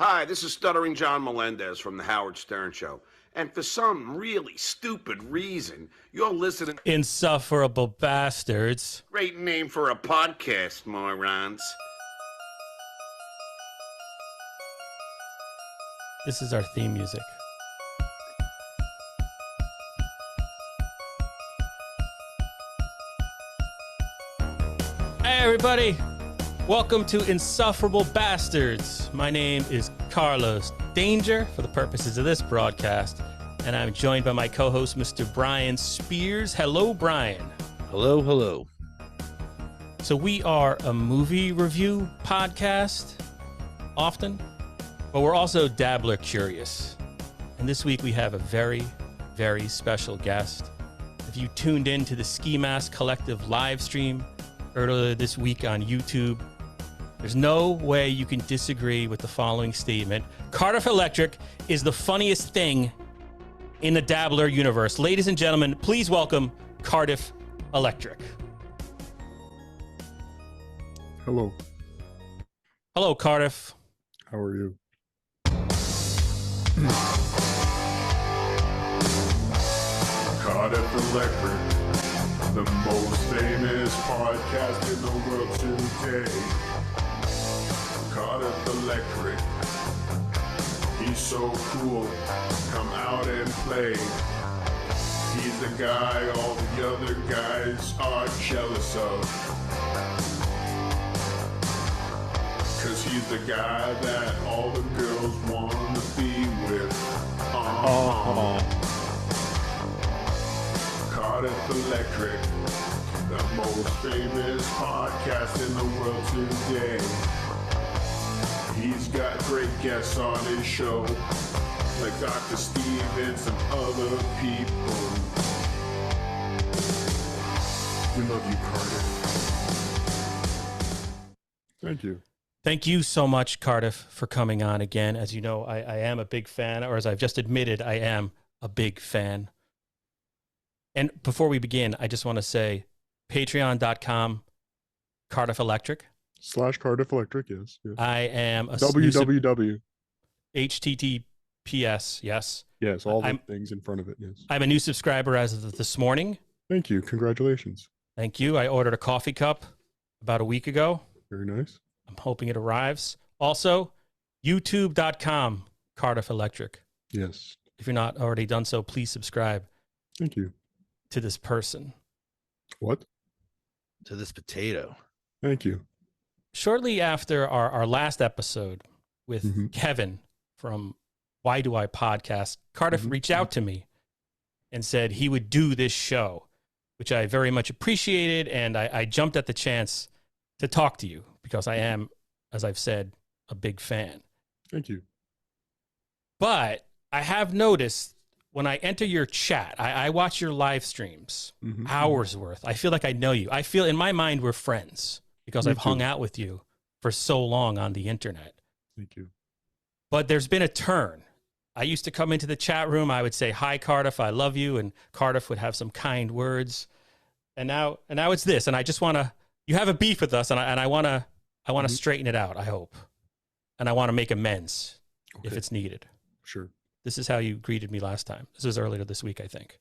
Hi, this is Stuttering John Melendez from The Howard Stern Show. And for some really stupid reason, you're listening... Insufferable Bastards. Great name for a podcast, morons. This is our theme music. Hey, everybody. Welcome to Insufferable Bastards. My name is Carlos Danger for the purposes of this broadcast, and I'm joined by my co-host, Mr. Brian Spears. Hello, Brian. Hello, hello. So we are a movie review podcast often, but we're also Dabbler curious. And this week we have a very, very special guest. If you tuned in to the Ski Mask Collective live stream earlier this week on YouTube, there's no way you can disagree with the following statement. Cardiff Electric is the funniest thing in the Dabbler universe. Ladies and gentlemen, please welcome Cardiff Electric. Hello. Hello, Cardiff. How are you? Cardiff Electric, the most famous podcast in the world today. Cardiff Electric, he's so cool, come out and play. He's the guy all the other guys are jealous of. Cause he's the guy that all the girls want to be with. Cardiff Electric, the most famous podcast in the world today. He's got great guests on his show, like Dr. Steve and some other people. We love you, Cardiff. Thank you. Thank you so much, Cardiff, for coming on again. As you know, I am a big fan, or as I've just admitted, I am a big fan. And before we begin, I just want to say patreon.com, Cardiff Electric. / Cardiff Electric, yes. I am a www. HTTPS, yes. Yes, all the things in front of it, yes. I'm a new subscriber as of this morning. Thank you. Congratulations. Thank you. I ordered a coffee cup about a week ago. Very nice. I'm hoping it arrives. Also, youtube.com, Cardiff Electric. Yes. If you're not already done so, please subscribe. Thank you. To this person. What? To this potato. Thank you. Shortly after our last episode with Kevin from Why Do I Podcast, Cardiff reached out to me and said he would do this show, which I very much appreciated, and I jumped at the chance to talk to you because I am, as I've said, a big fan. Thank you. But I have noticed when I enter your chat, I watch your live streams, hours worth. I feel like I know you. I feel in my mind we're friends because I've hung out with you for so long on the internet. Thank you. But there's been a turn. I used to come into the chat room. I would say, "Hi, Cardiff, I love you." And Cardiff would have some kind words. And now it's this. And I just want to, you have a beef with us. And I want to straighten it out, I hope. And I want to make amends if it's needed. Sure. This is how you greeted me last time. This was earlier this week, I think.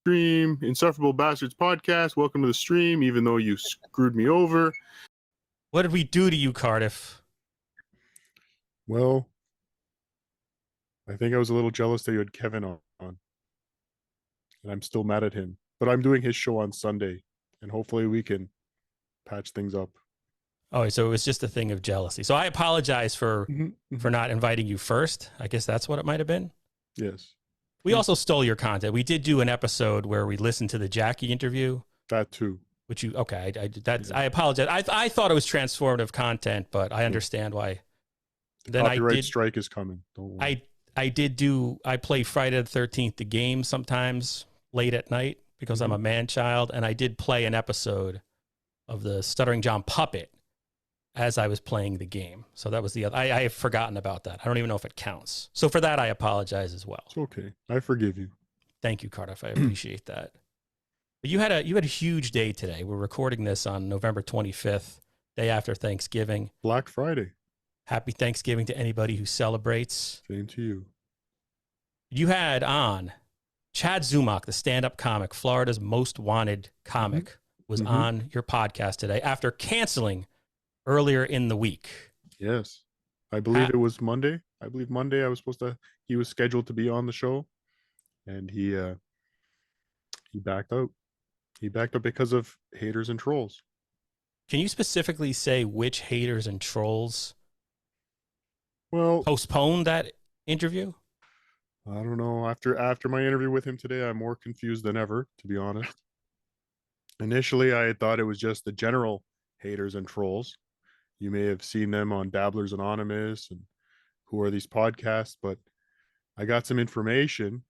Stream, Insufferable Bastards Podcast. Welcome to the stream, even though you screwed me over. What did we do to you, Cardiff? Well, I think I was a little jealous that you had Kevin on. And I'm still mad at him. But I'm doing his show on Sunday, and hopefully we can patch things up. Oh, so it was just a thing of jealousy. So I apologize for not inviting you first. I guess that's what it might have been. Yes. We also stole your content. We did do an episode where we listened to the Jackie interview. That too. Which you, okay, I apologize. I thought it was transformative content, but I understand why. The copyright strike is coming. Don't worry. I play Friday the 13th, the game sometimes late at night because I'm a man child. And I did play an episode of the Stuttering John puppet as I was playing the game. So that was the other, I have forgotten about that. I don't even know if it counts. So for that, I apologize as well. It's okay. I forgive you. Thank you, Cardiff. I appreciate that. But you had a huge day today. We're recording this on November 25th, day after Thanksgiving. Black Friday. Happy Thanksgiving to anybody who celebrates. Same to you. You had on Chad Zumock, the stand-up comic, Florida's most wanted comic, was on your podcast today after canceling earlier in the week. Yes. I believe it was Monday. I believe Monday he was scheduled to be on the show, and he backed out. He backed up because of haters and trolls. Can you specifically say which haters and trolls Well, postponed that interview? I don't know. After my interview with him today, I'm more confused than ever, to be honest. Initially, I had thought it was just the general haters and trolls. You may have seen them on Dabblers Anonymous and who are these podcasts, but I got some information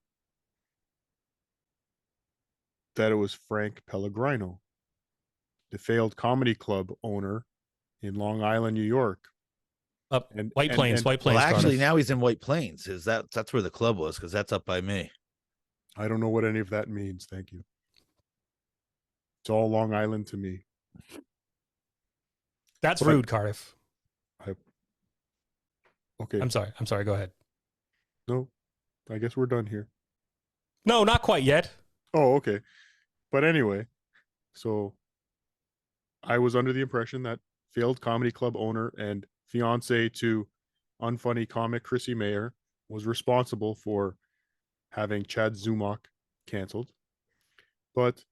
that it was Frank Pellegrino, the failed comedy club owner in Long Island, New York. White Plains. Well, actually, now he's in White Plains. That's where the club was, because that's up by me. I don't know what any of that means. Thank you. It's all Long Island to me. That's rude, Cardiff. Okay. I'm sorry. Go ahead. No, I guess we're done here. No, not quite yet. Oh, okay. But anyway, so I was under the impression that failed comedy club owner and fiance to unfunny comic Chrissie Mayr was responsible for having Chad Zumock canceled. But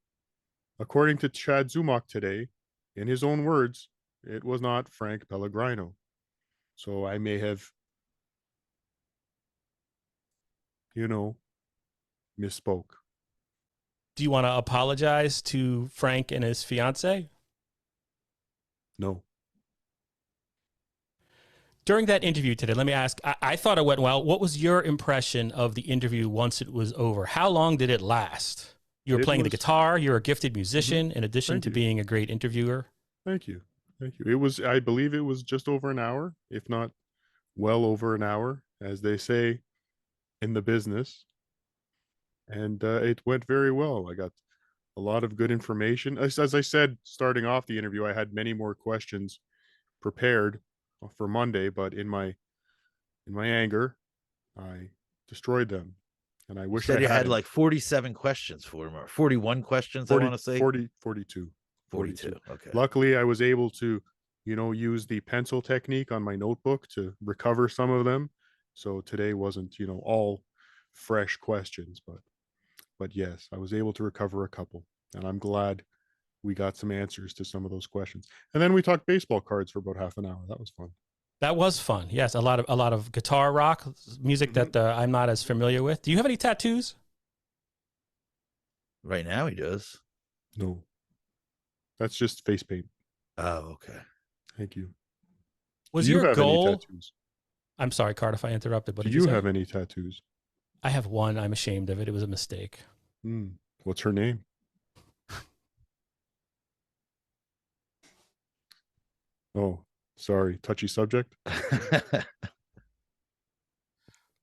according to Chad Zumock today, in his own words, it was not Frank Pellegrino. So I may have, misspoke. Do you want to apologize to Frank and his fiance? No. During that interview today, let me ask, I thought it went well. What was your impression of the interview once it was over? How long did it last? You were playing the guitar. You're a gifted musician, in addition to being a great interviewer. Thank you. I believe it was just over an hour, if not well over an hour, as they say in the business. And it went very well. I got a lot of good information. As I said, starting off the interview, I had many more questions prepared for Monday, but in my anger, I destroyed them. And I wish You said you had hadn't. like 47 questions for him, or 41 questions, 40, I want to say. 42. 42. Okay. Luckily, I was able to, use the pencil technique on my notebook to recover some of them. So today wasn't, all fresh questions, but yes, I was able to recover a couple, and I'm glad we got some answers to some of those questions. And then we talked baseball cards for about half an hour. That was fun. That was fun. Yes, a lot of guitar rock music that I'm not as familiar with. Do you have any tattoos? Right now he does. No. That's just face paint. Oh, okay. Thank you. Was Do you your have goal? any tattoos? I'm sorry, Cardiff, I interrupted. But Do you have any tattoos? I have one. I'm ashamed of it. It was a mistake. What's her name? Oh, sorry. Touchy subject.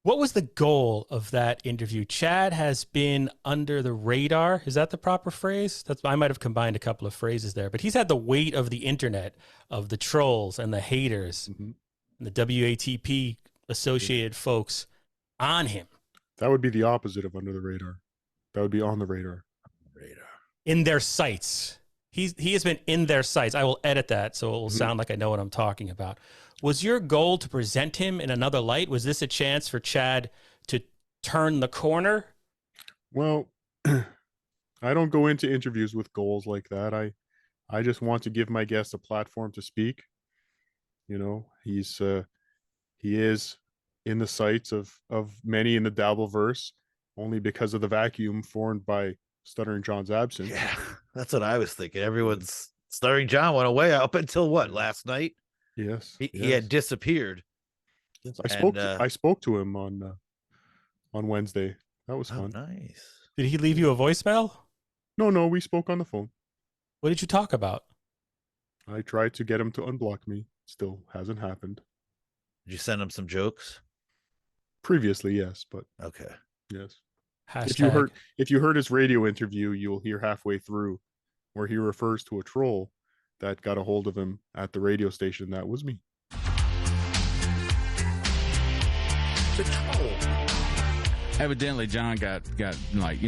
What was the goal of that interview? Chad has been under the radar. Is that the proper phrase? I might have combined a couple of phrases there, but he's had the weight of the internet, of the trolls and the haters, and the WATP associated folks on him. That would be the opposite of under the radar. That would be on the radar. In their sights. He has been in their sights. I will edit that so it will sound like I know what I'm talking about. Was your goal to present him in another light? Was this a chance for Chad to turn the corner? Well, I don't go into interviews with goals like that. I just want to give my guests a platform to speak. He is in the sights of many in the Dabbleverse only because of the vacuum formed by Stuttering John's absence. Yeah, that's what I was thinking. Everyone's Stuttering John went away up until what, last night? Yes. He had disappeared. Yes, I spoke to him on Wednesday. That was fun. Nice. Did he leave you a voicemail? No, we spoke on the phone. What did you talk about? I tried to get him to unblock me. Still hasn't happened. Did you send him some jokes? Previously, yes, but Okay. yes. Hashtag. If you heard his radio interview, you'll hear halfway through where he refers to a troll that got a hold of him at the radio station. That was me. It's a troll. Evidently, John got like,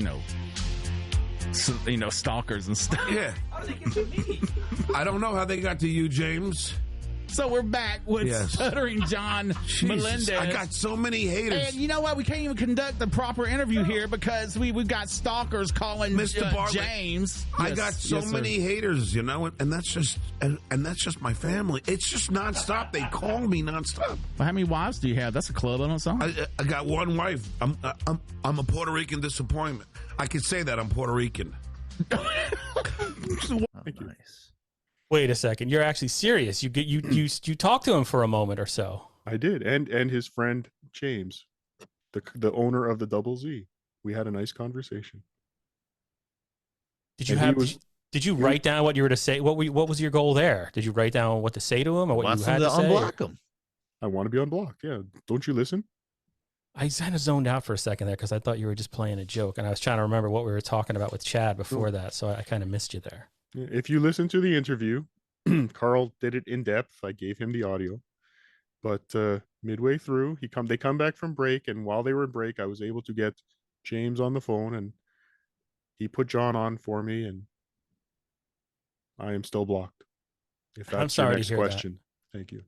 stalkers and stuff. Yeah. How did they get to me? I don't know how they got to you, James. So we're back with Yes. Stuttering John Melendez. I got so many haters. And you know what? We can't even conduct the proper interview here because we've got stalkers calling Mr. Bartlett, James. I Yes, got so yes, sir. many haters, and that's just and that's just my family. It's just nonstop. They call me nonstop. Well, how many wives do you have? That's a club on its own. I got one wife. I'm a Puerto Rican disappointment. I could say that I'm Puerto Rican. Thank you. Nice. Wait a second. You're actually serious. You talked to him for a moment or so. I did, and his friend James, the owner of the Double Z. We had a nice conversation. Did you And he have? was- Did you write down what you were to say? What was your goal there? Did you write down what to say to him or what Wants you had him to to say? unblock him. I want to be unblocked. Yeah, don't you listen? I kind of zoned out for a second there because I thought you were just playing a joke, and I was trying to remember what we were talking about with Chad before that, so I kind of missed you there. Yeah, if you listen to the interview, Karl did it in depth. I gave him the audio, but midway through, they come back from break, and while they were in break, I was able to get James on the phone, and he put John on for me, and I am still blocked. If that's I'm sorry your to next hear that. question, thank you.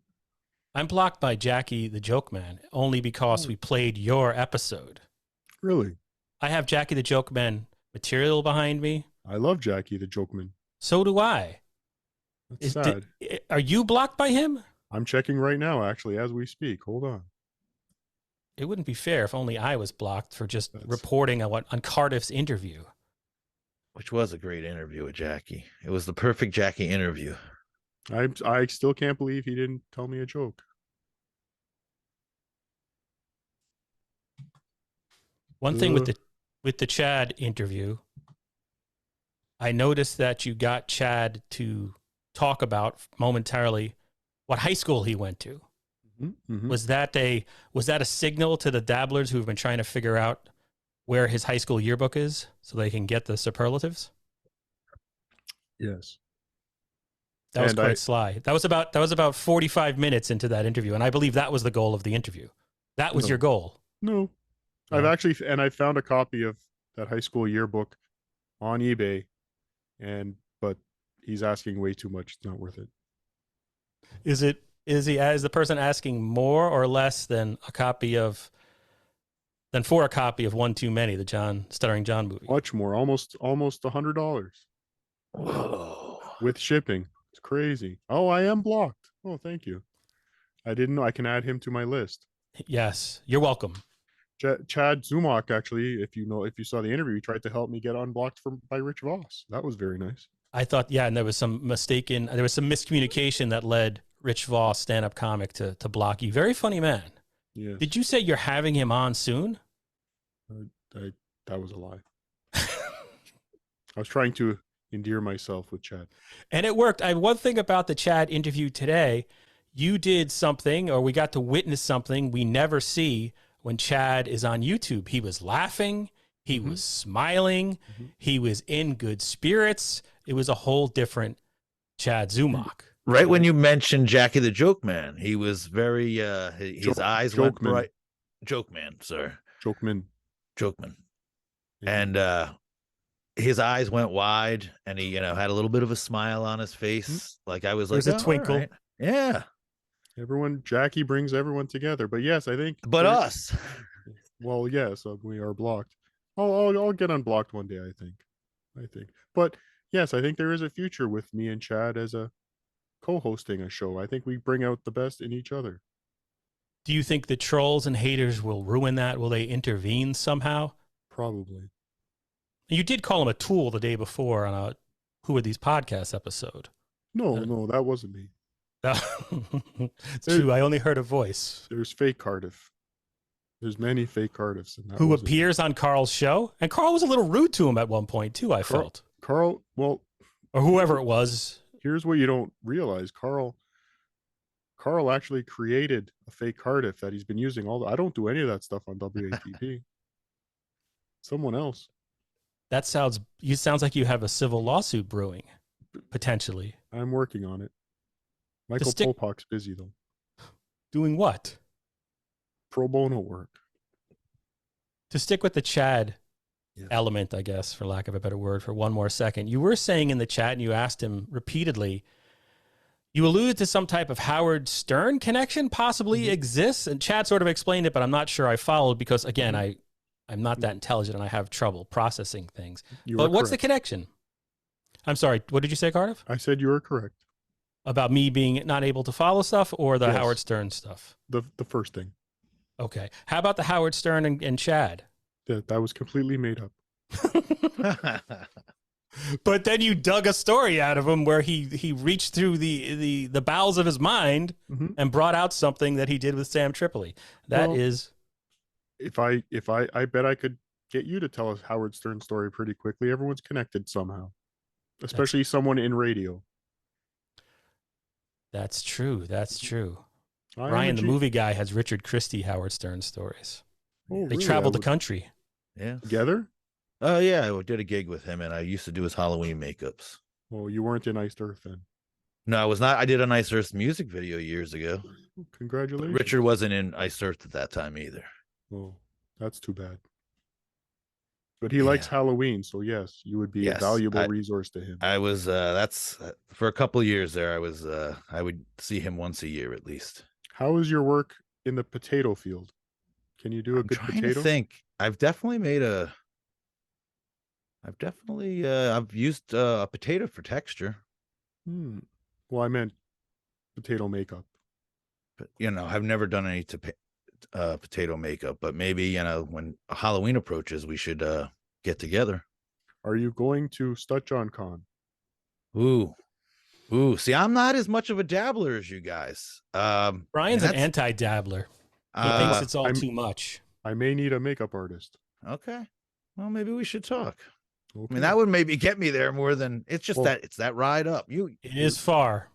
I'm blocked by Jackie the Jokeman only because we played your episode. Really, I have Jackie the Jokeman material behind me. I love Jackie the Jokeman. So do I. That's sad. Are you blocked by him? I'm checking right now, actually, as we speak. Hold on. It wouldn't be fair if only I was blocked for just That's- reporting on Cardiff's interview. Which was a great interview with Jackie. It was the perfect Jackie interview. I still can't believe he didn't tell me a joke. One thing with the Chad interview, I noticed that you got Chad to talk about momentarily what high school he went to. Mhm. Was that a signal to the dabblers who've been trying to figure out where his high school yearbook is so they can get the superlatives? Yes. That was And quite sly. That was about 45 minutes into that interview, and I believe that was the goal of the interview. That was No. your goal. No. No? I found a copy of that high school yearbook on eBay, but he's asking way too much. It's not worth it. Is the person asking more or less than for a copy of One Too Many, the Stuttering John movie? Much more, almost $100 Whoa. with shipping. It's crazy. Oh, I am blocked. Oh, thank you. I didn't know I can add him to my list. Yes, you're welcome. Chad Zumock, actually, if you saw the interview, he tried to help me get unblocked by Rich Voss. That was very nice. I thought, yeah, and there was some miscommunication that led Rich Voss, stand-up comic, to block you. Very funny man. Yeah, Did you say you're having him on soon? that was a lie. I was trying to endear myself with Chad. And it worked. One thing about the Chad interview today, you did something, or we got to witness something we never see when Chad is on YouTube. He was laughing. He was smiling. He was in good spirits. It was a whole different Chad Zumock. Right when you mentioned Jackie the Jokeman, he was very his eyes went Jokeman. bright. Jokeman, sir. Jokeman. Jokeman. Yeah. And his eyes went wide, and he had a little bit of a smile on his face. Like I was like, There's a "Oh, all twinkle." right." Yeah. Jackie brings everyone together. But yes, I think. But us. Well, yes, we are blocked. I'll get unblocked one day. I think. But yes, I think there is a future with me and Chad as a co-hosting a show. I think we bring out the best in each other. Do you think the trolls and haters will ruin that? Will they intervene somehow? Probably. You did call him a tool the day before on a Who Are These Podcasts episode. No, that wasn't me. It's true. I only heard a voice. There's fake Cardiff. There's many fake Cardiffs. And that Who wasn't me. appears on Karl's show. And Karl was a little rude to him at one point, too, I Karl- felt. Karl, well, Or whoever it was. here's what you don't realize. Karl actually created a fake Cardiff that he's been using I don't do any of that stuff on WATP. Someone else. That sounds like you have a civil lawsuit brewing, potentially. I'm working on it. Michael stick- Popok's busy though. Doing what? pro bono work. To stick with the Chad Yes. element, I guess, for lack of a better word, for one more second, you were saying in the chat, and you asked him repeatedly, you alluded to some type of Howard Stern connection possibly exists, and Chad sort of explained it, but I'm not sure I followed because, again, I'm not that intelligent and I have trouble processing things. But what's the connection? I'm sorry, what did you say, Cardiff? I said you were correct. About me being not able to follow stuff or the Yes. Howard Stern stuff? The first thing. Okay. How about the Howard Stern and Chad? That was completely made up. But then you dug a story out of him where he reached through the bowels of his mind and brought out something that he did with Sam Tripoli. That is, if I bet I could get you to tell us Howard Stern story pretty quickly. Everyone's connected somehow, especially someone in radio. That's true. That's true. I Ryan, am the movie guy, has Richard Christie Howard Stern stories. Oh, They really? traveled the country. Yeah. Together? Oh yeah, I did a gig with him, and I used to do his Halloween makeups. Well, you weren't in Iced Earth then. No, I was not. I did a Nice Earth music video years ago. Congratulations. But Richard wasn't in Ice Earth at that time either. Oh, that's too bad. But he likes Halloween, so yes, you would be a valuable resource to him. I was that's for a couple of years there. I would see him once a year at least. How is your work in the potato field? Can you do a good Trying potato? to think. I've used a potato for texture. Well, I meant potato makeup. But I've never done any potato makeup, but maybe when Halloween approaches, we should get together. Are you going to StutJohnCon? Ooh. See, I'm not as much of a dabbler as you guys. Brian's an anti-dabbler. He thinks it's all too much. I may need a makeup artist. Okay. Well, maybe we should talk. Okay. I mean, that would maybe get me there more than it's just that it's that ride up. It is far.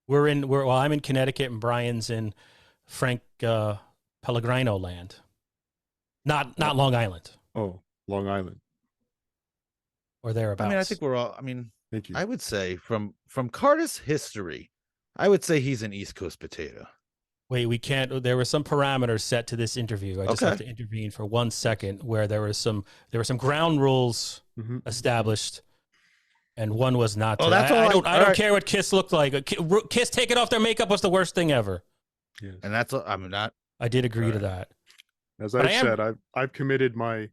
I'm in Connecticut and Brian's in Frank Pellegrino land. Not Long Island. Oh, Long Island. Or thereabouts. I mean, I think we're all. Thank you. I would say from Cardiff's history, I would say he's an East Coast potato. Wait, we can't. There were some parameters set to this interview. I just have to intervene for 1 second, where there were some ground rules established, and one was not. Oh, that's all. I don't care what Kiss looked like. Kiss taking off their makeup was the worst thing ever. Yes. And that's. I did agree to that. As I said, I've committed my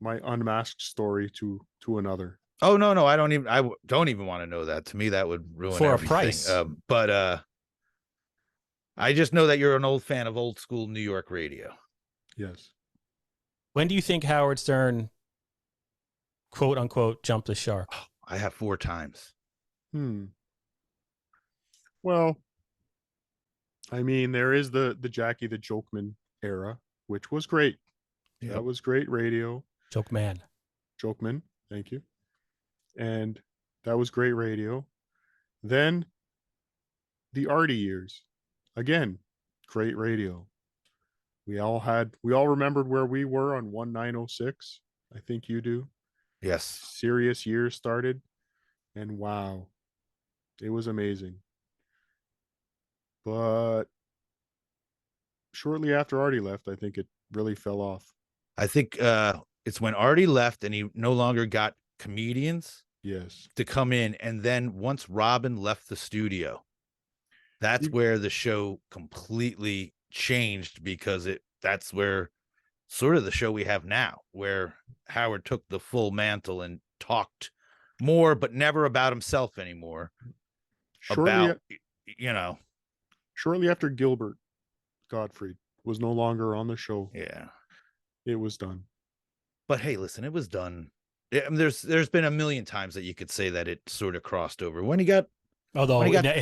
unmasked story to another. Oh no, I don't even want to know that. To me, that would ruin for everything. A price. But I just know that you're an old fan of old school New York radio. Yes. When do you think Howard Stern, quote unquote, jumped the shark? I have 4 times. Well, I mean, there is the Jackie the Jokeman era, which was great. Yep. That was great radio. Jokeman, thank you. And that was great radio. Then the Artie years. Again, great radio. We all remembered where we were on 1906. I think you do. Yes. Serious years started, and wow, it was amazing. But shortly after Artie left, I think it really fell off. I think it's when Artie left and he no longer got comedians to come in. And then once Robin left the studio, that's where the show completely changed, because that's where sort of the show we have now, where Howard took the full mantle and talked more, but never about himself anymore. Shortly after Gilbert Gottfried was no longer on the show. Yeah. It was done. But hey, listen, it was done. I mean, there's been a million times that you could say that it sort of crossed over. It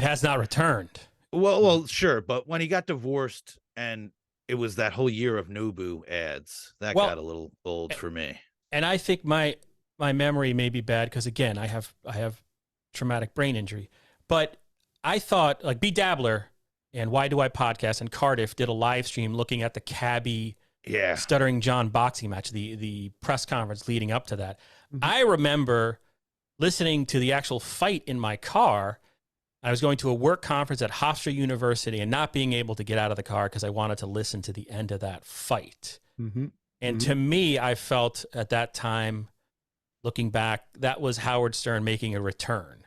has not returned. Well, sure, but when he got divorced and it was that whole year of Nobu ads, that got a little old for me. And I think my memory may be bad because, again, I have traumatic brain injury. But I thought, like, Be Dabbler and Why Do I Podcast and Cardiff did a live stream looking at the Cabby Stuttering John boxing match, the press conference leading up to that. I remember listening to the actual fight in my car I was going to a work conference at Hofstra University and not being able to get out of the car because I wanted to listen to the end of that fight. Mm-hmm. And to me, I felt at that time, looking back, that was Howard Stern making a return.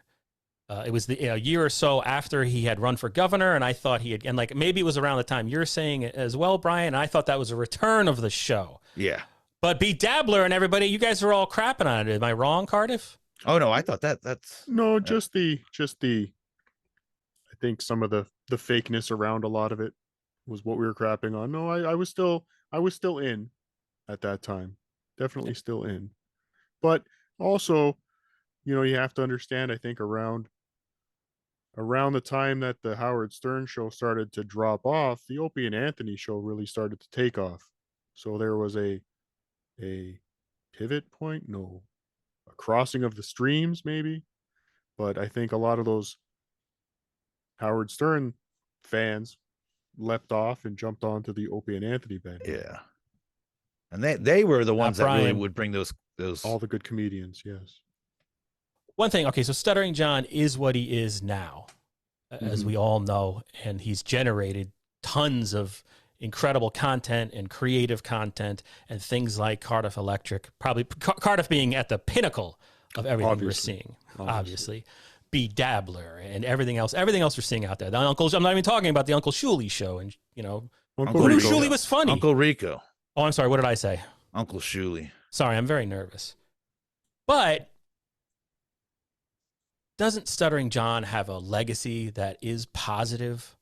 It was a year or so after he had run for governor, and I thought he had, and like maybe it was around the time you're saying it as well, Brian. And I thought that was a return of the show. Yeah. But be Dabbler and everybody, you guys are all crapping on it. Am I wrong, Cardiff? Oh no, I thought that's No, just the I think some of the fakeness around a lot of it was what we were crapping on. No, I was still in at that time. Definitely still in. But also, you have to understand, I think around the time that the Howard Stern show started to drop off, the Opie and Anthony show really started to take off. So there was a pivot point, a crossing of the streams maybe. But I think a lot of those Howard Stern fans leapt off and jumped onto the Opie and Anthony band. Yeah. And they were the ones that really would bring those all the good comedians, yes. One thing, okay, so Stuttering John is what he is now, as we all know, and he's generated tons of incredible content and creative content and things like Cardiff Electric, probably Cardiff being at the pinnacle of everything we're seeing, obviously. Be Dabbler and everything else we're seeing out there. I'm not even talking about the Uncle Shuley show, and Uncle Uncle Rico. Shuley was funny. Uncle Rico. Oh, I'm sorry, what did I say? Uncle Shuley. Sorry, I'm very nervous. But doesn't Stuttering John have a legacy that is positive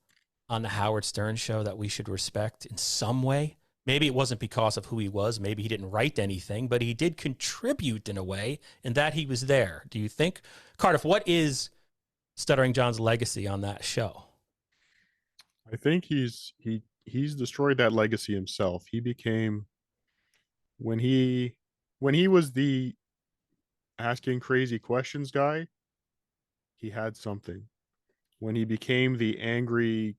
on the Howard Stern show that we should respect in some way? Maybe it wasn't because of who he was. Maybe he didn't write anything, but he did contribute in a way in that he was there. Do you think? Cardiff, what is Stuttering John's legacy on that show? I think he's destroyed that legacy himself. He became, when he was the asking crazy questions guy, he had something. When he became the angry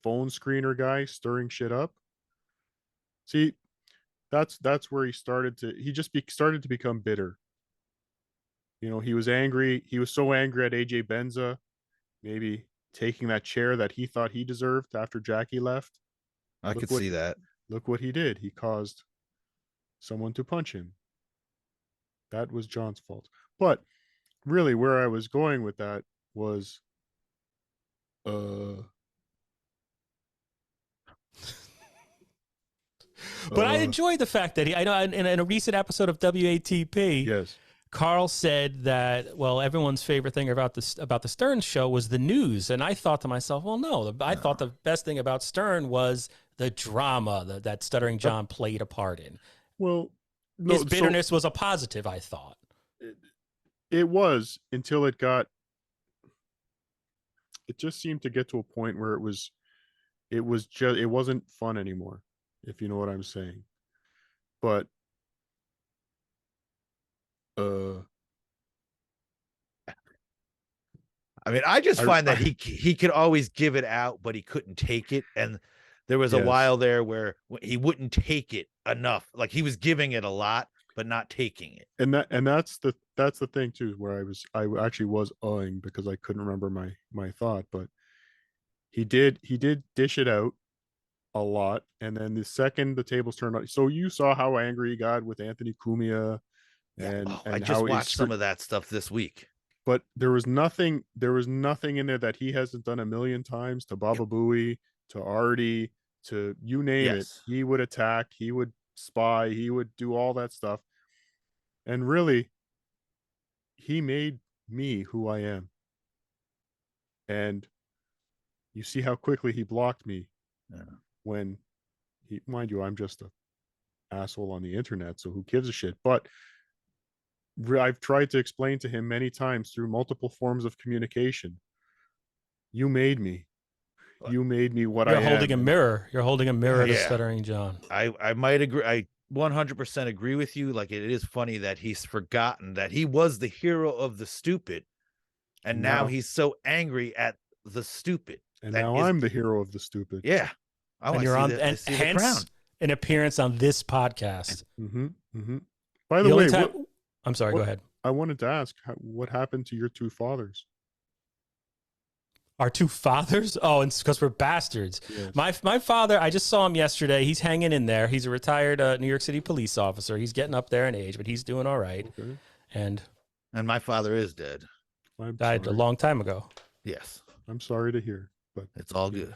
phone screener guy stirring shit up, see, that's where he started to become bitter. He was angry. He was so angry at AJ Benza, maybe taking that chair that he thought he deserved after Jackie left. I could see that. Look what he did. He caused someone to punch him. That was John's fault. But really, where I was going with that was, But I enjoyed the fact that I know in a recent episode of WATP, yes, Karl said that, well, everyone's favorite thing about the Stern show was the news. And I thought to myself, well, no, I thought the best thing about Stern was the drama that Stuttering John played a part in. Well, no, his bitterness was a positive, I thought. It was, until it just seemed to get to a point where it wasn't fun anymore, if you know what I'm saying. But I mean, I just find that he could always give it out, but he couldn't take it. And there was a while there where he wouldn't take it enough. Like he was giving it a lot, but not taking it. And that's the thing too, where I actually was because I couldn't remember my thought, but he did dish it out a lot. And then the second the tables turned on, so you saw how angry he got with Anthony Cumia. And I just watched some of that stuff this week. But there was nothing in there that he hasn't done a million times to Baba Booey, to Artie, to you name it. He would attack, he would spy, he would do all that stuff. And really, he made me who I am. And you see how quickly he blocked me when mind you, I'm just a asshole on the internet, so who gives a shit? But I've tried to explain to him many times through multiple forms of communication. You made me. You made me what I am. You're holding a mirror. You're holding a mirror to Stuttering John. I might agree. I 100% agree with you. Like, it is funny that he's forgotten that he was the hero of the stupid, and now he's so angry at the stupid. And now I'm the hero of the stupid. Yeah. Oh, and you're on, and hence an appearance on this podcast. By the way, I'm sorry, go ahead. I wanted to ask, what happened to your two fathers? Our two fathers? Oh, and it's because we're bastards. Yes. My father, I just saw him yesterday. He's hanging in there. He's a retired New York City police officer. He's getting up there in age, but he's doing all right. Okay. And my father is dead. I'm died sorry. a long time ago. Yes. I'm sorry to hear, but It's all good.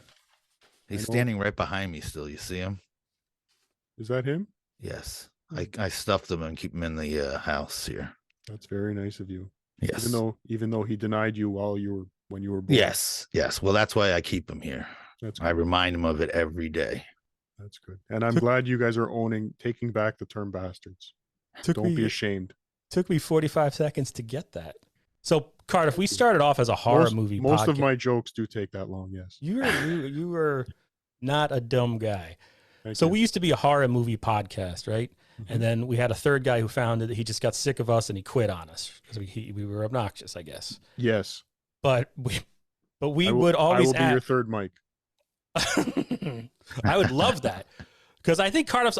He's standing right behind me still. You see him? is that him? Yes. I stuffed him and keep him in the house here. That's very nice of you. Yes. Even though he denied you when you were born. Yes. Well, that's why I keep him here. I remind him of it every day. That's good. And I'm glad you guys are taking back the term bastards. Don't be ashamed. Took me 45 seconds to get that. So, Cardiff, we started off as a horror movie podcast. Most of my jokes do take that long, yes. You were not a dumb guy. Thank so you. we used to be a horror movie podcast, right? Mm-hmm. And then we had a third guy who found that he just got sick of us and he quit on us because we were obnoxious, I guess. Yes. But we would always I will be your third mic. I would love that. Because I think Cardiff's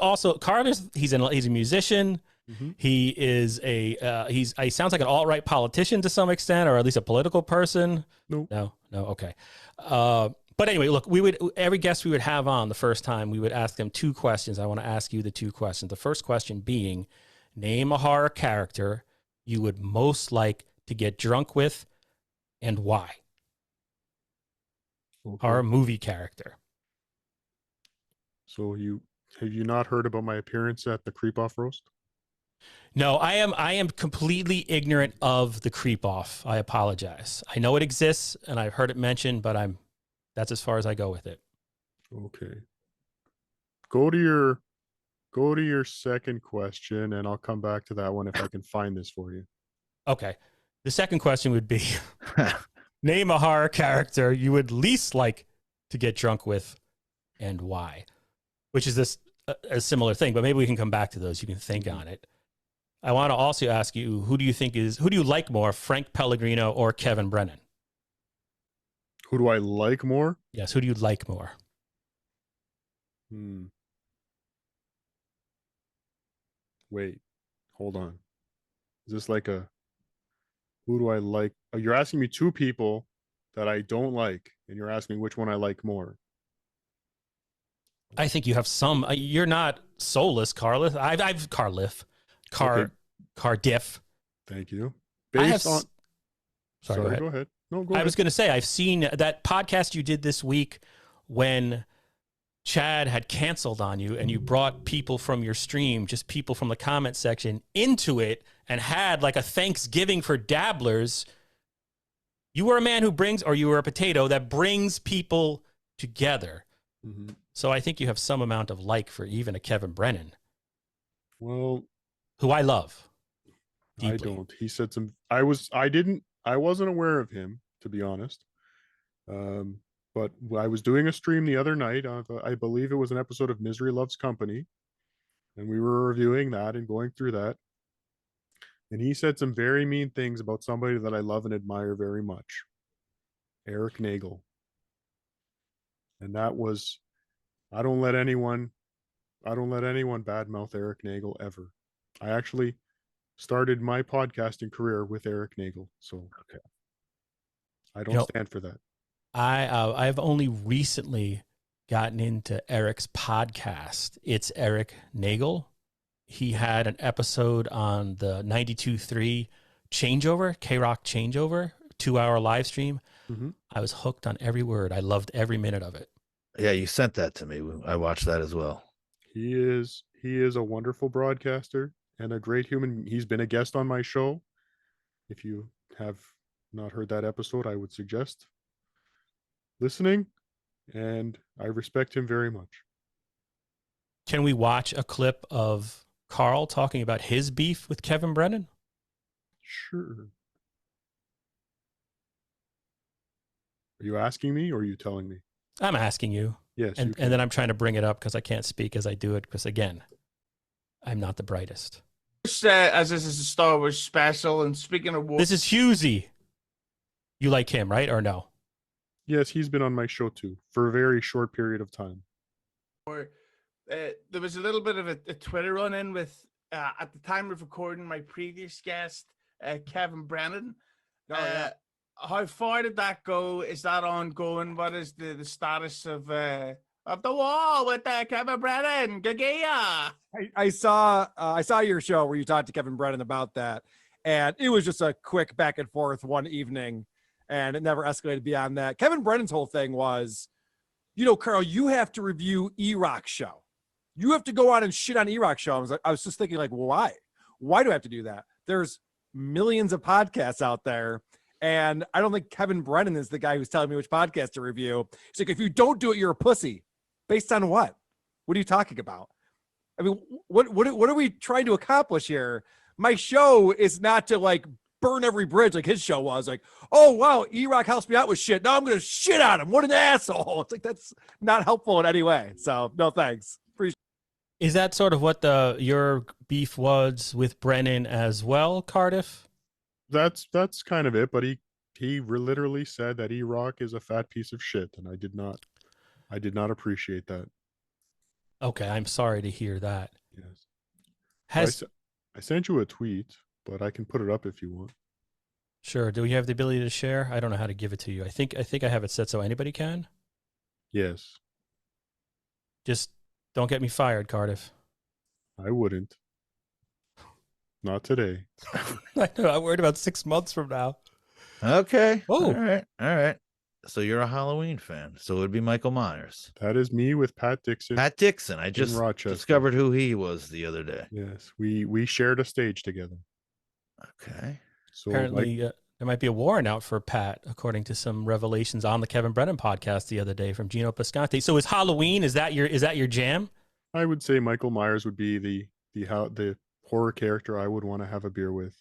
he's a musician. Mm-hmm. He is he sounds like an alt-right politician to some extent, or at least a political person. No, okay. But anyway, look, every guest we would have on the first time, we would ask them two questions. I want to ask you the two questions. The first question being, name a horror character you would most like to get drunk with, and why? Okay. Horror movie character. So have you not heard about my appearance at the Creep Off roast? No, I am completely ignorant of the Creep Off. I apologize. I know it exists and I've heard it mentioned, but that's as far as I go with it. Okay. Go to your second question and I'll come back to that one if I can find this for you. Okay. The second question would be name a horror character you would least like to get drunk with and why, which is a similar thing, but maybe we can come back to those. You can think on it. I want to also ask you, who do you like more, Frank Pellegrino or Kevin Brennan? Who do I like more? Yes, who do you like more? Wait, hold on. Is this like who do I like? Oh, you're asking me two people that I don't like, and you're asking which one I like more. I think you have some. You're not soulless, Cardiff. Cardiff. Thank you. Sorry, go ahead. No, go I ahead. was going to say, I've seen that podcast you did this week when Chad had canceled on you and you brought people from your stream, just people from the comment section, into it and had like a Thanksgiving for Dabblers. You were a man you were a potato that brings people together. Mm-hmm. So I think you have some amount of like for even a Kevin Brennan. Well, who I love deeply. I don't. He said some. I wasn't aware of him, to be honest. But I was doing a stream the other night. I believe it was an episode of Misery Loves Company, and we were reviewing that and going through that. And he said some very mean things about somebody that I love and admire very much, Eric Nagel. And that was, I don't let anyone badmouth Eric Nagel ever. I actually started my podcasting career with Eric Nagel, so okay. I don't stand for that. I've only recently gotten into Eric's podcast. It's Eric Nagel. He had an episode on the 92.3 Changeover, K-Rock Changeover, 2-hour live stream. Mm-hmm. I was hooked on every word. I loved every minute of it. Yeah, you sent that to me. I watched that as well. He is a wonderful broadcaster and a great human. He's been a guest on my show. If you have not heard that episode, I would suggest listening, and I respect him very much. Can we watch a clip of Karl talking about his beef with Kevin Brennan? Sure. Are you asking me or are you telling me? I'm asking you. Yes. And then I'm trying to bring it up because I can't speak as I do it because, again, I'm not the brightest. As this is a Star Wars special, and speaking of war, this is Hughezy. You like him, right? Or no? Yes, he's been on my show too for a very short period of time. There was a little bit of a Twitter run-in with, at the time of recording, my previous guest, Kevin Brennan. how far did that go? Is that ongoing? What is the status of the wall with Kevin Brennan? Gagea. I saw your show where you talked to Kevin Brennan about that, and it was just a quick back and forth one evening, and it never escalated beyond that. Kevin Brennan's whole thing was, Karl, you have to review E-Rock's show. You have to go on and shit on E-Rock's show. I was just thinking, like, why? Why do I have to do that? There's millions of podcasts out there, and I don't think Kevin Brennan is the guy who's telling me which podcast to review. He's like, if you don't do it, you're a pussy. Based on what? What are you talking about? I mean, what are we trying to accomplish here? My show is not to like burn every bridge like his show was. Like, oh wow, E-Rock helps me out with shit. Now I'm gonna shit on him. What an asshole! It's like that's not helpful in any way. So no thanks. Appreciate. Is that sort of what your beef was with Brennan as well, Cardiff? That's kind of it. But he literally said that E-Rock is a fat piece of shit, and I did not appreciate that. Okay, I'm sorry to hear that. Yes. I sent you a tweet, but I can put it up if you want. Sure. Do you have the ability to share? I don't know how to give it to you. I think I have it set so anybody can. Yes. Just don't get me fired, Cardiff. I wouldn't. Not today. I know. I'm worried about 6 months from now. Okay. Oh. All right. So you're a Halloween fan. So it would be Michael Myers. That is me with Pat Dixon. I just discovered who he was the other day. Yes, we shared a stage together. Okay. So apparently, there might be a warrant out for Pat, according to some revelations on the Kevin Brennan podcast the other day from Gino Piscante. So is Halloween? Is that your jam? I would say Michael Myers would be the horror character I would want to have a beer with.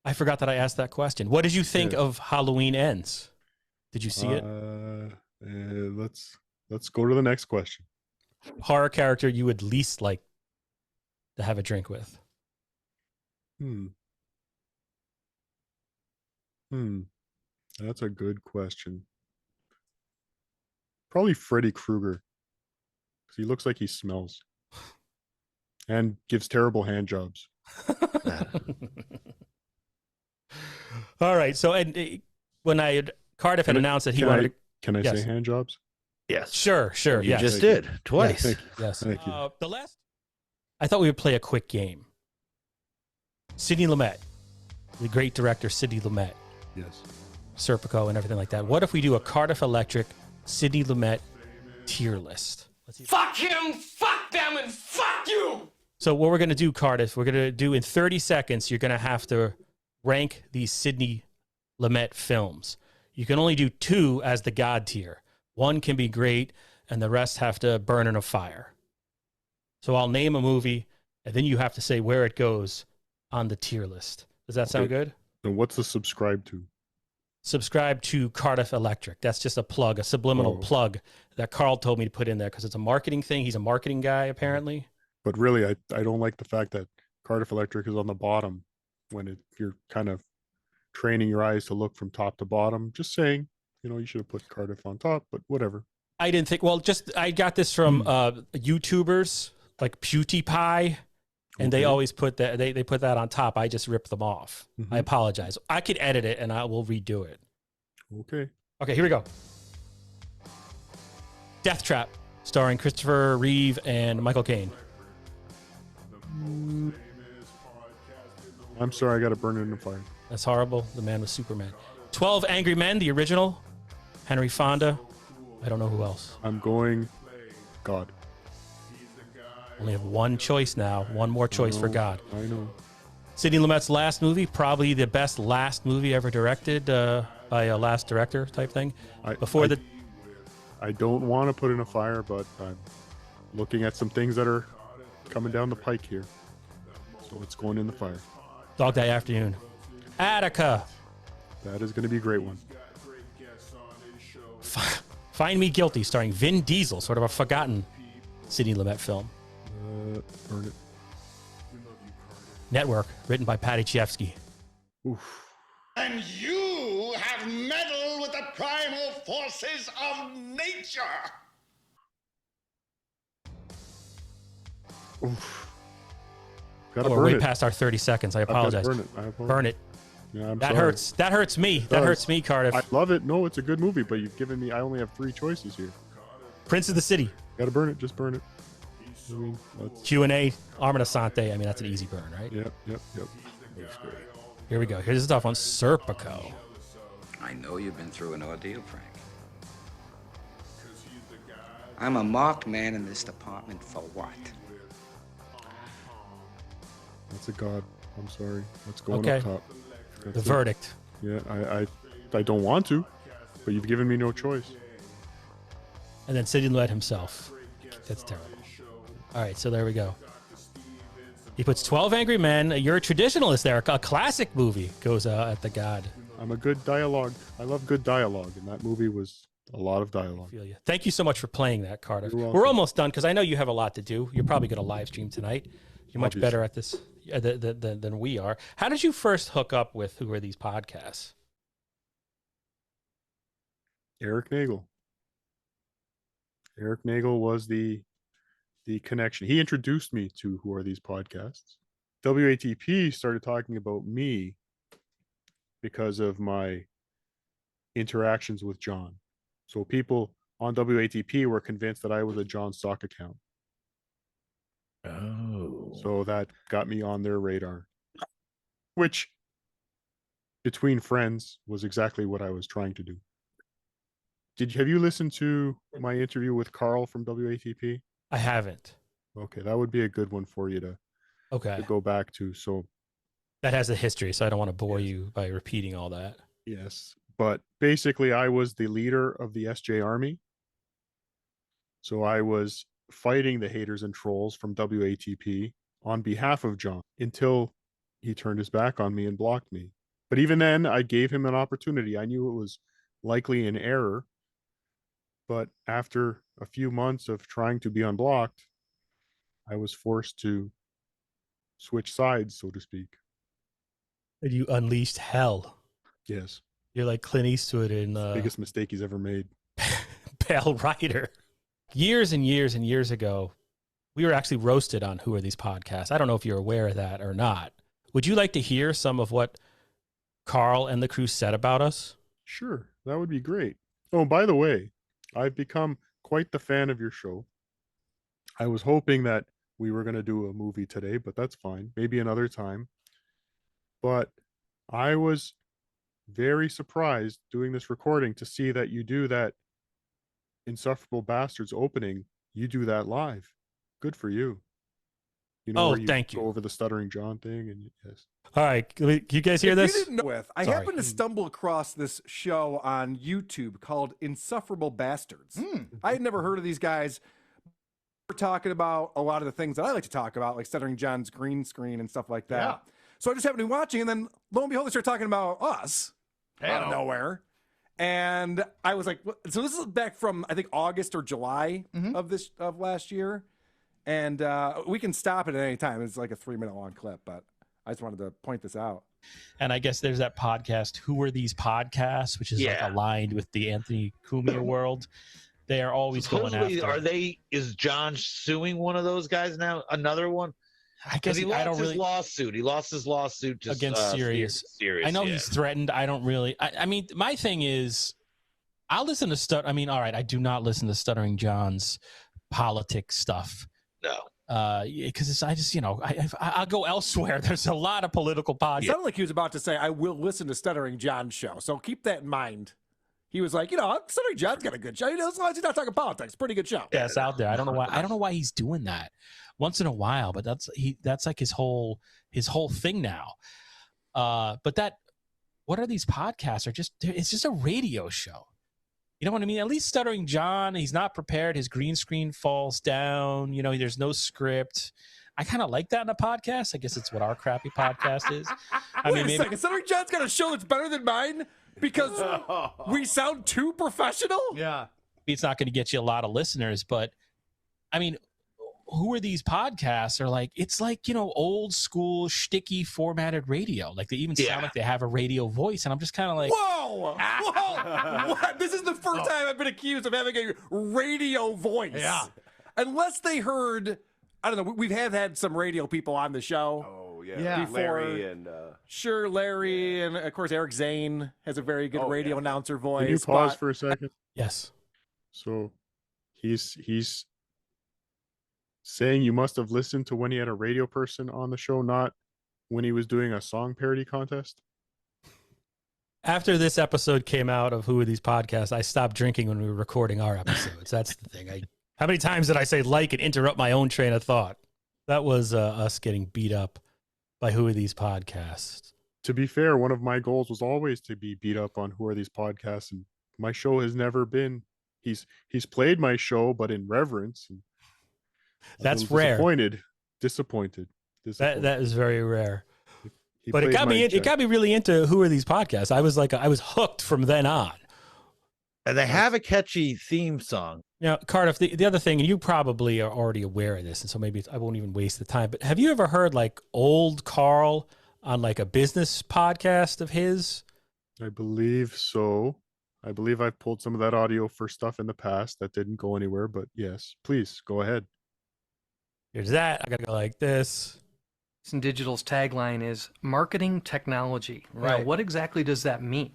I forgot that I asked that question. What did you think of Halloween Ends? Did you see it? Let's go to the next question. Horror character you would least like to have a drink with? That's a good question. Probably Freddy Krueger, because he looks like he smells and gives terrible hand jobs. All right. So, and when Cardiff had announced that he wanted to... Can I say hand jobs? Yes. Sure. You just did twice. Yes. Thank you. The last... I thought we would play a quick game. Sidney Lumet, the great director Sidney Lumet. Yes. Serpico and everything like that. What if we do a Cardiff Electric Sidney Lumet tier list? Fuck him, fuck them, and fuck you! So what we're going to do, Cardiff, we're going to do in 30 seconds, you're going to have to rank these Sidney Lumet films. You can only do 2 as the God tier. 1 can be great, and the rest have to burn in a fire. So I'll name a movie, and then you have to say where it goes on the tier list. Does that sound good? And what's the subscribe to? Subscribe to Cardiff Electric. That's just a plug, a subliminal plug that Karl told me to put in there because it's a marketing thing. He's a marketing guy, apparently. But really, I don't like the fact that Cardiff Electric is on the bottom when you're kind of training your eyes to look from top to bottom. Just saying, you should have put Cardiff on top, but whatever. I didn't think, I got this from YouTubers like PewDiePie, and they always put that, they put that on top. I just ripped them off. I apologize. I could edit it and I will redo it. Okay, here we go. Death Trap, starring Christopher Reeve and Michael Caine. I'm sorry, I got to burn it in the fire. That's horrible. The Man with Superman. 12 Angry Men, the original. Henry Fonda. I don't know who else. I'm going God. Only have one choice now. One more choice for God. I know. Sidney Lumet's last movie, probably the best last movie ever directed by a last director type thing. I don't want to put in a fire, but I'm looking at some things that are coming down the pike here. So it's going in the fire. Dog Day Afternoon. Attica. That is going to be a great one. Find Me Guilty, starring Vin Diesel, sort of a forgotten Sidney Lumet film. Burn it. Network, written by Patty Chayefsky. And you have meddled with the primal forces of nature. Gotta we're burn way it. past our 30 seconds. I apologize. Burn it. Burn it. Yeah, I'm That sorry. hurts. That hurts me. That hurts me, Cardiff. I love it. No, it's a good movie, but you've given me. I only have 3 choices here. Prince of the City. Gotta burn it. Just burn it. I mean, Q&A, Armin Asante. I mean, that's an easy burn, right? Yep. That's great. Here we go. Here's the tough one. Serpico. I know you've been through an ordeal, Frank. I'm a marked man in this department for what? That's a god. I'm sorry. That's going Okay. up top. The That's it. verdict. Yeah, I don't want to, but you've given me no choice. And then Sidney Lumet himself. That's terrible. All right, so there we go. He puts 12 Angry Men. You're a traditionalist there. A classic movie goes at the God. I'm a good dialogue. I love good dialogue, and that movie was a lot of dialogue. Feel you. Thank you so much for playing that, Cardiff. You're welcome. We're almost done because I know you have a lot to do. You're probably going to live stream tonight. You're much better at this than we are. How did you first hook up with Who Are These Podcasts? Eric Nagel. Eric Nagel was the connection. He introduced me to Who Are These Podcasts. WATP started talking about me because of my interactions with John. So people on WATP were convinced that I was a John stock account. Oh. So that got me on their radar, which between friends was exactly what I was trying to do. Have you listened to my interview with Karl from WATP? I haven't. Okay, that would be a good one for you to go back to. So that has a history, so I don't want to bore you by repeating all that. Yes, but basically I was the leader of the SJ Army. So I was fighting the haters and trolls from WATP on behalf of John until he turned his back on me and blocked me. But even then, I gave him an opportunity. I knew it was likely an error. But after a few months of trying to be unblocked, I was forced to switch sides, so to speak. And you unleashed hell. Yes. You're like Clint Eastwood in biggest mistake he's ever made. Pale Rider. Years and years and years ago, we were actually roasted on Who Are These Podcasts. I don't know if you're aware of that or not. Would you like to hear some of what Karl and the crew said about us? Sure, that would be great. Oh, by the way, I've become quite the fan of your show. I was hoping that we were going to do a movie today, but that's fine. Maybe another time. But I was very surprised doing this recording to see that you do that Insufferable Bastards opening. You do that live. Good for you. You know, where you thank you. Go over the Stuttering John thing, and yes. All right, can you guys hear this? You didn't know I happened to stumble across this show on YouTube called Insufferable Bastards. I had never heard of these guys. We're talking about a lot of the things that I like to talk about, like Stuttering John's green screen and stuff like that. Yeah. So I just happened to be watching, and then lo and behold, they start talking about us out of nowhere. And I was like, what? So this is back from, I think, August or July of last year. And we can stop it at any time. It's like a 3-minute long clip, but I just wanted to point this out. And I guess there's that podcast, Who Are These Podcasts, which is like aligned with the Anthony Cumia world. They are always going after. Is John suing one of those guys now? Another one? I guess he I don't lost really his lawsuit. He lost his lawsuit just, against Sirius. I know he's threatened. I don't really. I mean, my thing is, I'll listen to all right, I do not listen to Stuttering John's politics stuff. No. Because I just, I'll go elsewhere. There's a lot of political podcasts. It sounded like he was about to say, I will listen to Stuttering John's show. So keep that in mind. He was like, Stuttering John's got a good show. As long as he's not talking politics, pretty good show. Yes, out there. I don't know why he's doing that once in a while, but that's like his whole thing now. But what are these podcasts? It's just a radio show. You know what I mean? At least Stuttering John, he's not prepared. His green screen falls down. There's no script. I kind of like that in a podcast. I guess it's what our crappy podcast is. Wait a second. Stuttering John's got a show that's better than mine because we sound too professional? Yeah. It's not going to get you a lot of listeners, but I mean, Who Are These Podcasts are like, it's like, old school shticky formatted radio. Like they even sound like they have a radio voice. And I'm just kind of like, whoa, what? This is the first time I've been accused of having a radio voice. Yeah. Unless they heard, I don't know, we have had some radio people on the show. Oh, yeah. Before, Larry and sure, Larry, and of course Eric Zane has a very good radio announcer voice. Can you pause but- for a second? Yes. So he's saying you must have listened to when he had a radio person on the show, not when he was doing a song parody contest. After this episode came out of Who Are These Podcasts, I stopped drinking when we were recording our episodes. That's the thing. How many times did I say like and interrupt my own train of thought? That was us getting beat up by Who Are These Podcasts. To be fair, one of my goals was always to be beat up on Who Are These Podcasts, and my show has never been. He's played my show, but in reverence. And that's rare. Disappointed. That is very rare. He but it got me really into Who Are These Podcasts. I was hooked from then on. And they have a catchy theme song. Now, Cardiff, the other thing, and you probably are already aware of this, and so maybe I won't even waste the time, but have you ever heard like old Karl on like a business podcast of his? I believe so. I believe I've pulled some of that audio for stuff in the past that didn't go anywhere, but yes, please go ahead. Here's that. I gotta go like this. And Digital's tagline is marketing technology. Right. Now, what exactly does that mean?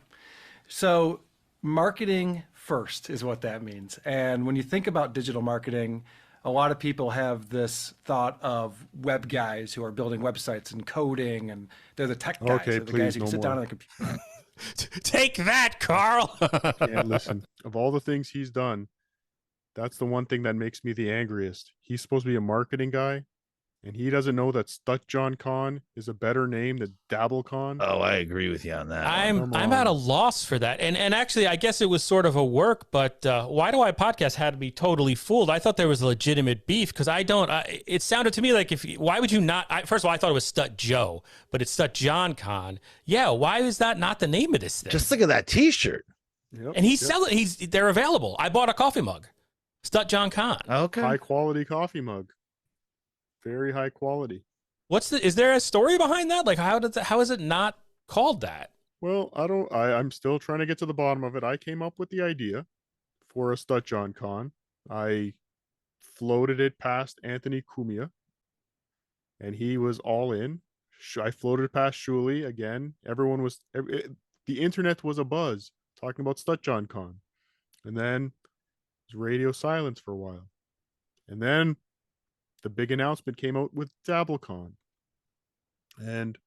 So marketing first is what that means. And when you think about digital marketing, a lot of people have this thought of web guys who are building websites and coding, and they're the tech guys. Okay, they're the guys who can sit down on the computer. Take that, Karl. Yeah, listen, of all the things he's done, that's the one thing that makes me the angriest. He's supposed to be a marketing guy, and he doesn't know that StutJohnCon is a better name than Dabbler Con. Oh, I agree with you on that. I'm at a loss for that. And actually, I guess it was sort of a work, but Why Do I Podcast had to be totally fooled. I thought there was a legitimate beef because it sounded to me like why would you not? First of all, I thought it was Stut Joe, but it's StutJohnCon. Yeah, why is that not the name of this thing? Just think of that T-shirt. Yep, and they're available. I bought a coffee mug. StutJohnCon. Okay. High quality coffee mug. Very high quality. Is there a story behind that? Like how is it not called that? Well, I'm still trying to get to the bottom of it. I came up with the idea for a StutJohnCon. I floated it past Anthony Cumia, and he was all in. I floated it past Shuli again. The internet was abuzz talking about StutJohnCon. And then it was radio silence for a while. And then the big announcement came out with Dabbler Con. And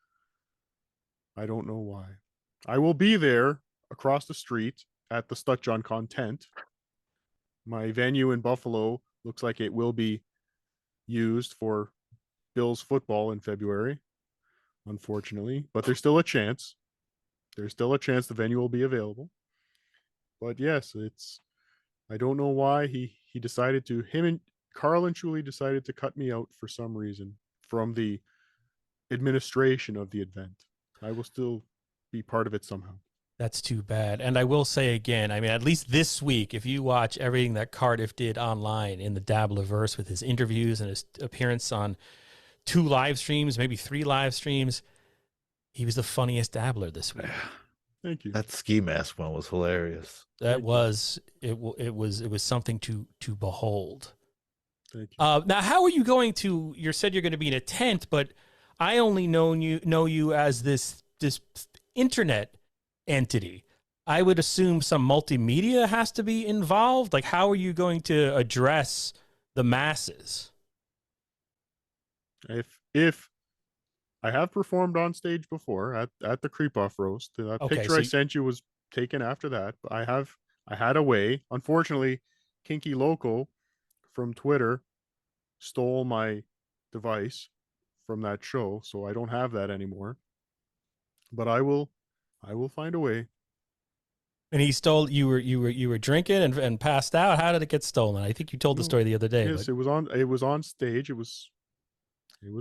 I don't know why. I will be there across the street at the StutJohnCon tent. My venue in Buffalo looks like it will be used for Bills football in February, unfortunately. But there's still a chance. There's still a chance the venue will be available. But yes, I don't know why him and Karl and Shuli decided to cut me out for some reason from the administration of the event. I will still be part of it somehow. That's too bad. And I will say again, I mean, at least this week, if you watch everything that Cardiff did online in the Dabblerverse with his interviews and his appearance on 2 live streams, maybe 3 live streams, he was the funniest Dabbler this week. Thank you. That ski mask one was hilarious. That was something to behold. Thank you. Now, how are you going to? You said you're going to be in a tent, but I only know you as this internet entity. I would assume some multimedia has to be involved. Like, how are you going to address the masses? If I have performed on stage before at the Creep Off Roast, that picture I sent you was taken after that. But I had a way. Unfortunately, Kinky Loco from Twitter stole my device from that show, so I don't have that anymore. But I will find a way. And he stole. You were drinking and passed out. How did it get stolen? I think you told the story the other day. Yes, but... it was on stage. It was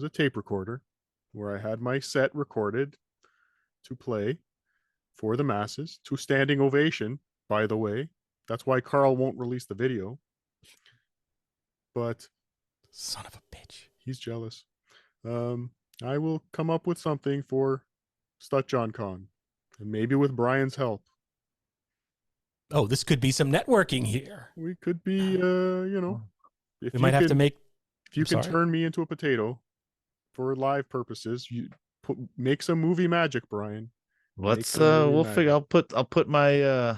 a tape recorder where I had my set recorded to play for the masses, to standing ovation, by the way. That's why Karl won't release the video. But son of a bitch, he's jealous. I will come up with something for StutJohnCon, and maybe with Brian's help. Oh, this could be some networking here. We could be, if we might have to make. If you can turn me into a potato, for live purposes. You make some movie magic, Brian. Let's we'll figure. I'll put my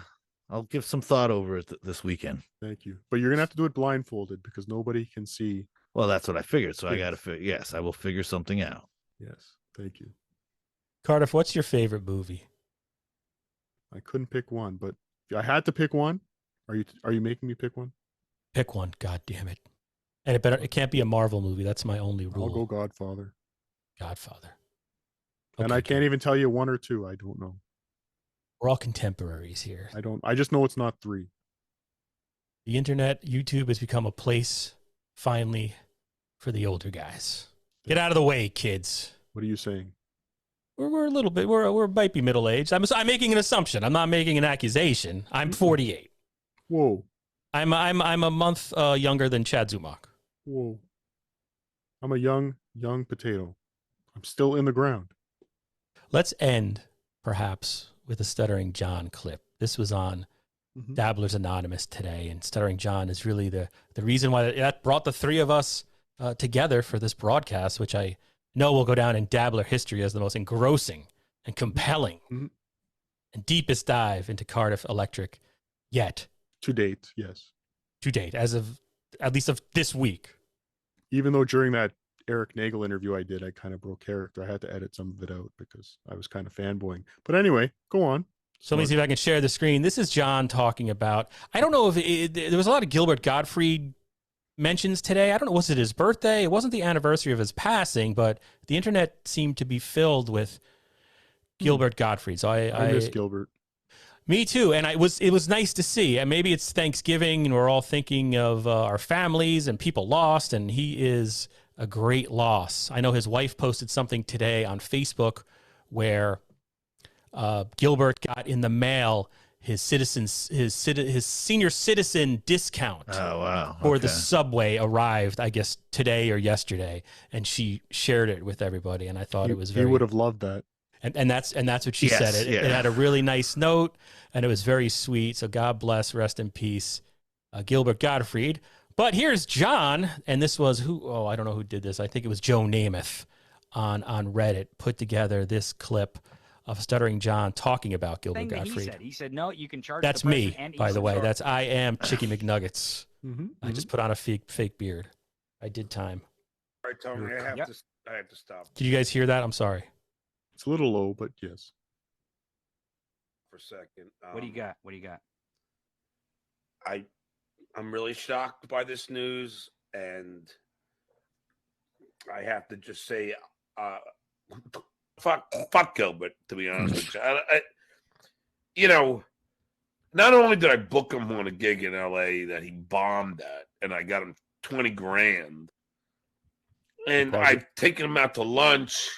I'll give some thought over it this weekend. Thank you. But you're gonna have to do it blindfolded because nobody can see. Well, that's what I figured. So Yes. I got to figure. Yes, I will figure something out. Yes. Thank you. Cardiff, what's your favorite movie? I couldn't pick one, but if I had to pick one, are you making me pick one? Pick one. God damn it. And it can't be a Marvel movie. That's my only rule. I'll go Godfather. Godfather. And I can't even tell you one or two. I don't know. We're all contemporaries here. I just know it's not 3. The internet, YouTube has become a place, finally, for the older guys. Get out of the way, kids. What are you saying? We're a little bit, we might be middle-aged. I'm making an assumption. I'm not making an accusation. I'm 48. Whoa. I'm a month younger than Chad Zumock. Whoa. I'm a young potato. I'm still in the ground. Let's end, perhaps, with a Stuttering John clip. This was on Dabblers Anonymous today, and Stuttering John is really the reason why that brought the three of us together for this broadcast, which I know will go down in Dabbler history as the most engrossing and compelling and deepest dive into Cardiff Electric yet. To date, yes. To date, as of at least of this week. Even though during that Eric Nagel interview I did, I kind of broke character. I had to edit some of it out because I was kind of fanboying. But anyway, go on. So let me see if I can share the screen. This is John talking about, I don't know if there was a lot of Gilbert Gottfried mentions today. I don't know, was it his birthday? It wasn't the anniversary of his passing, but the internet seemed to be filled with Gilbert Gottfried. So I miss Gilbert. Me too. And it was nice to see. And maybe it's Thanksgiving and we're all thinking of our families and people lost, and he is a great loss. I know his wife posted something today on Facebook where Gilbert got in the mail his senior citizen discount. Oh, wow. For the subway arrived, I guess, today or yesterday, and she shared it with everybody, and I thought it was very... He would have loved that. And that's what she said. It had a really nice note, and it was very sweet. So God bless, rest in peace, Gilbert Gottfried. But here's John, and this was I don't know who did this. I think it was Joe Namath on Reddit, put together this clip of Stuttering John talking about Gilbert Gottfried. He said, no, you can charge That's the me, and by the way. charge. I am Chicky McNuggets. I just put on a fake beard. I did time. All right, Tony, I have to stop. Did you guys hear that? I'm sorry. It's a little low, but yes. For a second. What do you got? What do you got? I'm really shocked by this news, and I have to just say, fuck Gilbert, to be honest with you. Not only did I book him on a gig in LA that he bombed at, and I got him $20,000, and I've taken him out to lunch.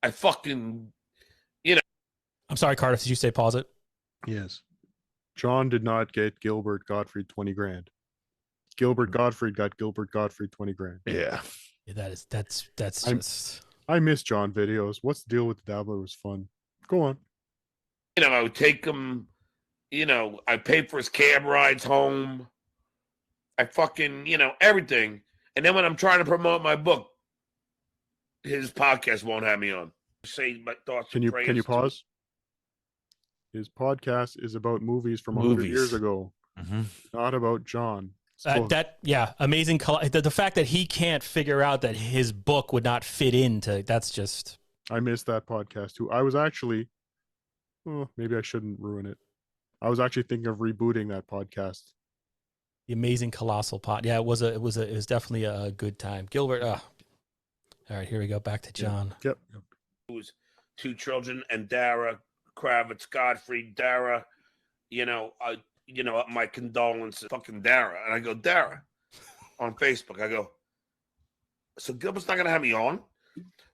I fucking, I'm sorry, Cardiff. Did you say pause it? Yes. John did not get Gilbert Gottfried $20,000. Gilbert Gottfried got Gilbert Gottfried $20,000. Yeah. That's just. I miss John videos. What's the deal with the Dabbler was fun. Go on. I would take him. I paid for his cab rides home. I fucking, everything. And then when I'm trying to promote my book, his podcast won't have me on. Say my thoughts. Can you pause? His podcast is about movies from 100 years ago, not about John. Amazing. The fact that he can't figure out that his book would not fit into, that's just. I missed that podcast too. I was actually, maybe I shouldn't ruin it. I was actually thinking of rebooting that podcast. The Amazing Colossal Pod. Yeah, it was definitely a good time. Gilbert. All right, here we go. Back to John. Yep. It was 2 children and Dara Kravitz, Godfrey, Dara. My condolences, fucking Dara. And I go, Dara, on Facebook. I go, so Gilbert's not gonna have me on?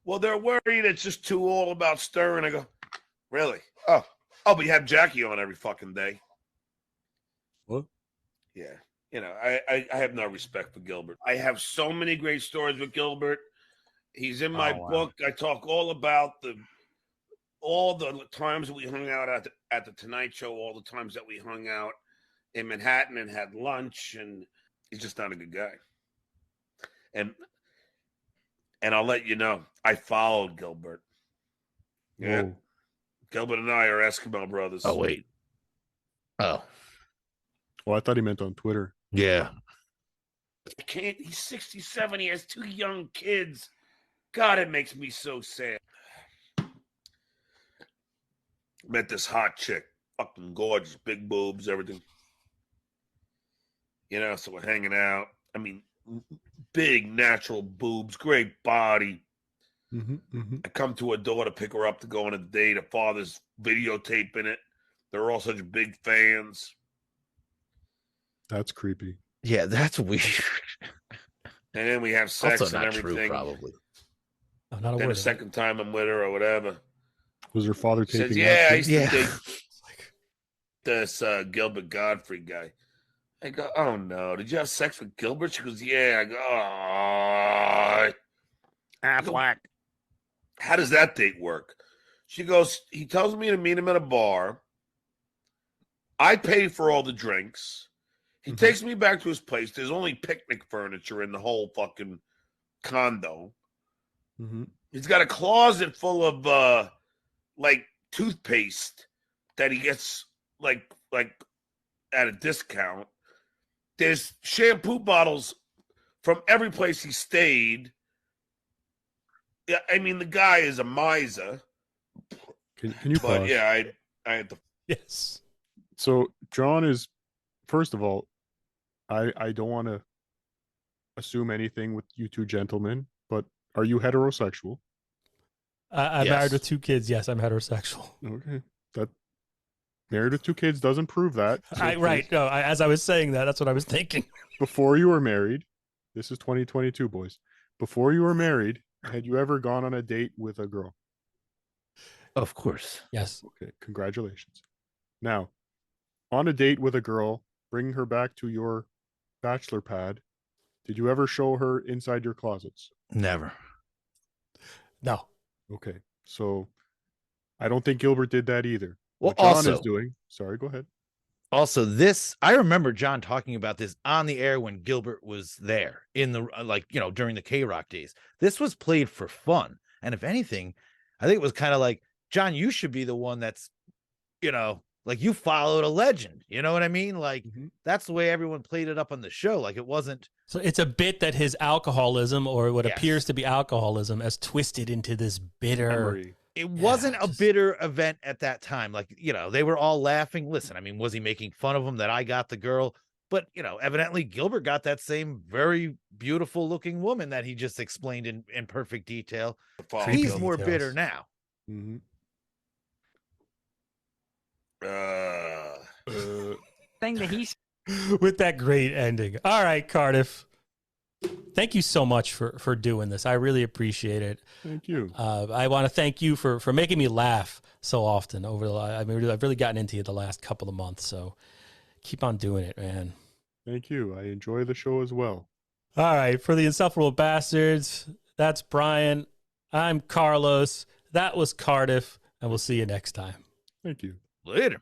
Well, they're worried it's just too all about stirring. I go, really? Oh, but you have Jackie on every fucking day. What? Yeah. I have no respect for Gilbert. I have so many great stories with Gilbert. He's in my book. I talk all about all the times we hung out at the Tonight Show, all the times that we hung out in Manhattan and had lunch, and he's just not a good guy. And And I'll let you know, I followed Gilbert. Yeah. Whoa. Gilbert and I are Eskimo brothers. Oh, wait. Oh. Well, I thought he meant on Twitter. Yeah. I can't. He's 67. He has 2 young kids. God, it makes me so sad. Met this hot chick. Fucking gorgeous. Big boobs, everything. You know, so we're hanging out. I mean, big natural boobs, great body. I come to her door to pick her up to go on a date. Her father's videotaping it. They're all such big fans. That's creepy. Yeah, that's weird. And then we have sex Also and not everything. true, probably. I'm not Then aware the of that. second time I'm with her or whatever. Was her father Says, taping? yeah, that I used too? to date this Gilbert Godfrey guy. I go, oh no, did you have sex with Gilbert? She goes, yeah. I go, oh. Affleck. How does that date work? She goes, he tells me to meet him at a bar. I pay for all the drinks. He takes me back to his place. There's only picnic furniture in the whole fucking condo. He's got a closet full of like toothpaste that he gets like at a discount. There's shampoo bottles from every place he stayed. Yeah, I mean the guy is a miser. Can you But pause? yeah, I had to. Yes. So John is, first of all, I don't want to assume anything with you two gentlemen, but are you heterosexual? I'm married with 2 kids. Yes, I'm heterosexual. Okay. That married with 2 kids doesn't prove that. Right. No, as I was saying that, that's what I was thinking. Before you were married, this is 2022, boys. Before you were married, had you ever gone on a date with a girl? Of course. Yes. Okay. Congratulations. Now, on a date with a girl, bringing her back to your bachelor pad, did you ever show her inside your closets? Never. No. Okay. So I don't think Gilbert did that either. Well, What John also, is doing. Sorry, go ahead. Also, this, I remember John talking about this on the air when Gilbert was there in the, like, you know, during the K-Rock days. This was played for fun. And if anything, I think it was kind of like, John, you should be the one that's, you know, like you followed a legend. You know what I mean? Like, that's the way everyone played it up on the show. Like, it wasn't. So it's a bit that his alcoholism, or what appears to be alcoholism, has twisted into this bitter memory. It wasn't a bitter event at that time. Like, you know, they were all laughing. Listen, I mean, was he making fun of him that I got the girl? But, you know, evidently Gilbert got that same very beautiful looking woman that he just explained in perfect detail. He's more bitter now. Thing that he's with that great ending. All right, Cardiff. Thank you so much for doing this. I really appreciate it. Thank you. I want to thank you for making me laugh so often over the. I mean, I've really gotten into you the last couple of months. So keep on doing it, man. Thank you. I enjoy the show as well. All right, for the Insufferable Bastards, that's Brian. I'm Carlos. That was Cardiff, and we'll see you next time. Thank you. Later.